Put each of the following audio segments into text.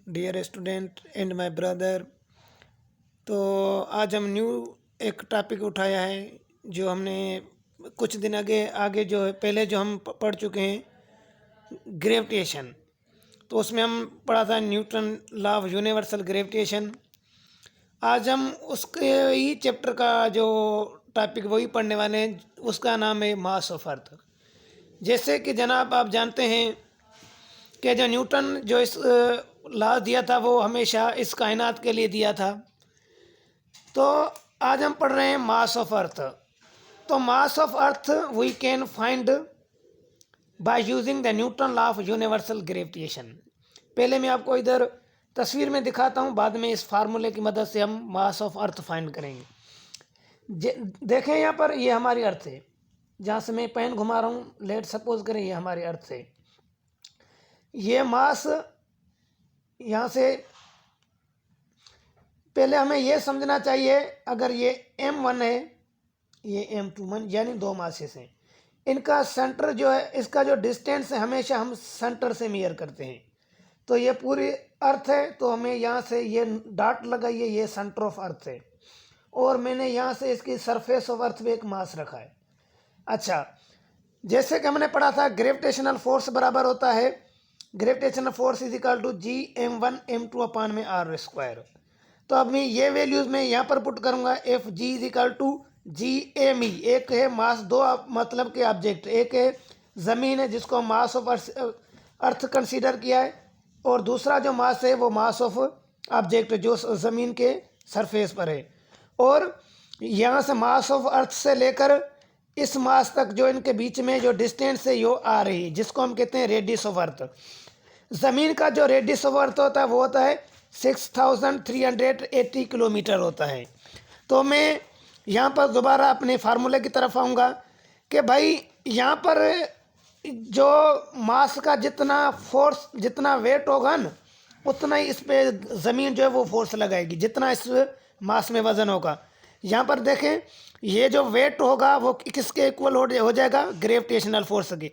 Dear student and my brother. तो आज हम न्यू एक टॉपिक उठाया है जो हमने कुछ दिन आगे जो है पहले जो हम पढ़ चुके हैं, ग्रेविटेशन। तो उसमें हम पढ़ा था Newton law of universal gravitation. आज हम उसके ही चैप्टर का जो टॉपिक वही पढ़ने वाले हैं, उसका नाम है मास ऑफ अर्थ। जैसे कि जनाब आप जानते हैं कि जो न्यूटन जो इस लॉ दिया था वो हमेशा इस कायनात के लिए दिया था। तो आज हम पढ़ रहे हैं मास ऑफ अर्थ। तो mass of earth we can find by using the Newton law of universal gravitation. पहले मैं आपको इधर तस्वीर में दिखाता हूँ, बाद में इस फार्मूले की मदद से हम मास ऑफ अर्थ फाइंड करेंगे। देखें यहाँ पर, ये हमारी अर्थ है, जहाँ से मैं पेन घुमा रहा हूँ। लेट सपोज करें ये हमारी अर्थ है। ये मास यहाँ से पहले हमें ये समझना चाहिए, अगर ये m1 है, ये m2 यानी दो मासेस हैं, इनका सेंटर जो है, इसका जो डिस्टेंस है हमेशा हम सेंटर से मेजर करते हैं। तो ये पूरी अर्थ है, तो हमें यहाँ से ये डॉट लगाइए, ये सेंटर ऑफ अर्थ है, और मैंने यहाँ से इसकी सरफेस ऑफ अर्थ पे एक मास रखा है। अच्छा, जैसे कि हमने पढ़ा था ग्रेविटेशनल फोर्स बराबर होता है, gravitational force is equal to G(m1 m2) upon में r²। तो अब मैं ये वैल्यूज में यहाँ पर पुट करूँगा। F G is equal to G(m)। एक है मास, दो मतलब के ऑब्जेक्ट, एक है ज़मीन है जिसको मास ऑफ अर्थ कंसीडर किया है, और दूसरा जो मास है वो मास ऑफ ऑब्जेक्ट जो ज़मीन के सरफेस पर है। और यहाँ से मास ऑफ अर्थ से लेकर इस मास तक जो इनके बीच में जो डिस्टेंस है यो आ रही है, जिसको हम कहते हैं रेडियस ऑफ अर्थ। ज़मीन का जो रेडियस ऑफ अर्थ होता है वो होता है 6380 किलोमीटर होता है। तो मैं यहाँ पर दोबारा अपने फार्मूले की तरफ आऊँगा कि भाई यहाँ पर जो मास का जितना फोर्स, जितना वेट होगा ना, उतना ही इस पे ज़मीन जो है वो फोर्स लगाएगी, जितना इस मास में वज़न होगा। यहाँ पर देखें, ये जो वेट होगा वो किसके इक्वल हो जाएगा? ग्रेविटेशनल फोर्स की।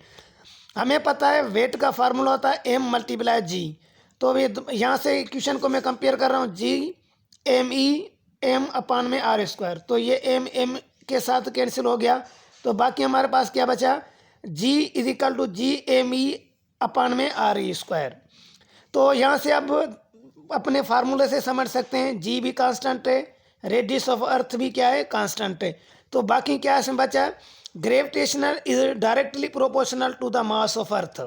हमें पता है वेट का फार्मूला होता है m×g। तो ये यहाँ से इक्वेशन को मैं कंपेयर कर रहा हूँ, G(m)(m) अपान में r²। तो ये m के साथ कैंसिल हो गया, तो बाकी हमारे पास क्या बचा? G is equal to G(m)(e) upon में r²। तो यहाँ से अब अपने फार्मूले से समझ सकते हैं, G भी कांस्टेंट है, रेडियस ऑफ अर्थ भी क्या है? कांस्टेंट है। तो बाकी क्या इसमें बचा? Gravitational is directly proportional to the mass of earth.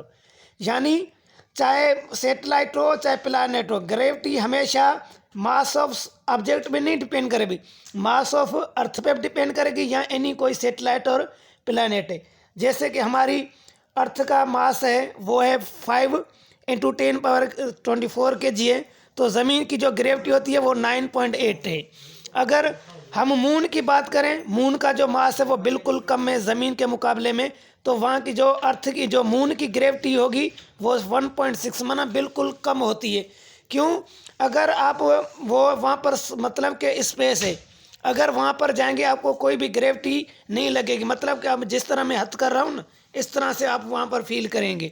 यानी चाहे सैटेलाइट हो चाहे प्लैनेट हो, ग्रेविटी हमेशा मास ऑफ ऑब्जेक्ट पे नहीं डिपेंड करेगी, मास ऑफ अर्थ पे डिपेंड करेगी, या एनी कोई सैटेलाइट और प्लैनेट है। जैसे कि हमारी अर्थ का मास है वो है 5×10⁻24 kg है, तो ज़मीन की जो ग्रेविटी होती है वो 9.8 है। अगर हम मून की बात करें, मून का जो मास है वो बिल्कुल कम है ज़मीन के मुकाबले में, तो वहाँ की जो अर्थ की जो मून की ग्रेविटी होगी वो 1.6 माना बिल्कुल कम होती है। क्यों? अगर आप वो वहाँ पर मतलब कि स्पेस है, अगर वहाँ पर जाएंगे आपको कोई भी ग्रेविटी नहीं लगेगी, मतलब कि आप जिस तरह मैं हथ कर रहा हूँ ना, इस तरह से आप वहाँ पर फील करेंगे।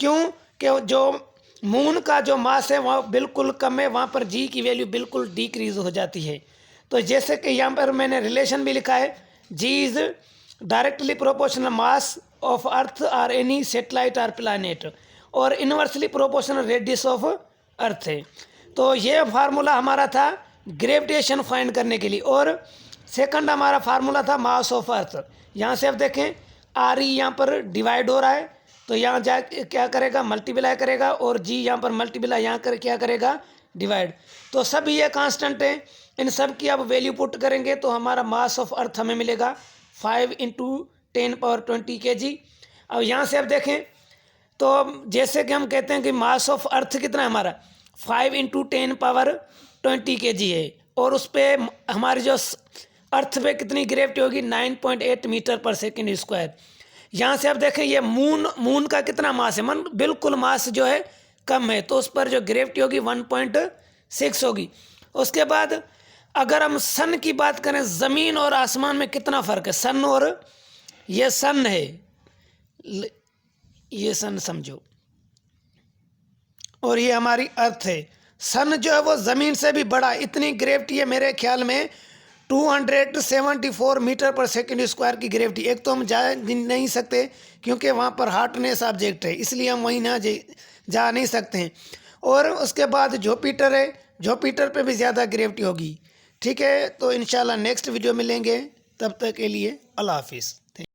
क्यों? कि जो मून का जो मास है वह बिल्कुल कम है, वहाँ पर जी की वैल्यू बिल्कुल डिक्रीज हो जाती है। तो जैसे कि यहाँ पर मैंने रिलेशन भी लिखा है, g is directly proportional mass of earth or any satellite or planet, और inversely proportional radius of earth है। तो ये फार्मूला हमारा था ग्रेविटेशन फाइंड करने के लिए। और सेकंड हमारा फार्मूला था मास ऑफ अर्थ। यहाँ से अब देखें, आर ई यहाँ पर डिवाइड हो रहा है, तो यहाँ जा क्या करेगा? मल्टीप्लाई करेगा, और जी यहाँ पर मल्टीप्लाई यहाँ कर क्या करेगा? डिवाइड। तो सब ये कांस्टेंट है, इन सब की अब वैल्यू पुट करेंगे तो हमारा मास ऑफ अर्थ हमें मिलेगा 5×10⁻20 kg। अब यहाँ से अब देखें, तो अब जैसे कि हम कहते हैं कि मास ऑफ अर्थ कितना है हमारा? 5×10⁻20 kg है, और उस पर हमारी जो अर्थ पे कितनी ग्रेविटी होगी? 9.8 मीटर पर सेकेंड स्क्वायर। यहाँ से अब देखें, ये मून का कितना मास है? मन बिल्कुल मास जो है कम है, तो उस पर जो ग्रेविटी होगी 1.6 होगी। उसके बाद अगर हम सन की बात करें, ज़मीन और आसमान में कितना फ़र्क है? सन और ये सन है, ये सन समझो, और ये हमारी अर्थ है। सन जो है वो ज़मीन से भी बड़ा, इतनी ग्रेविटी है मेरे ख्याल में 274 मीटर पर सेकंड स्क्वायर की ग्रेविटी। एक तो हम जा नहीं सकते क्योंकि वहाँ पर हार्डनेस ऑब्जेक्ट है, इसलिए हम वहीं ना जा नहीं सकते हैं। और उसके बाद जुपिटर है, जुपिटर पे भी ज़्यादा ग्रेविटी होगी। ठीक है, तो इंशाल्लाह नेक्स्ट वीडियो मिलेंगे, तब तक के लिए अल्लाह हाफिज़।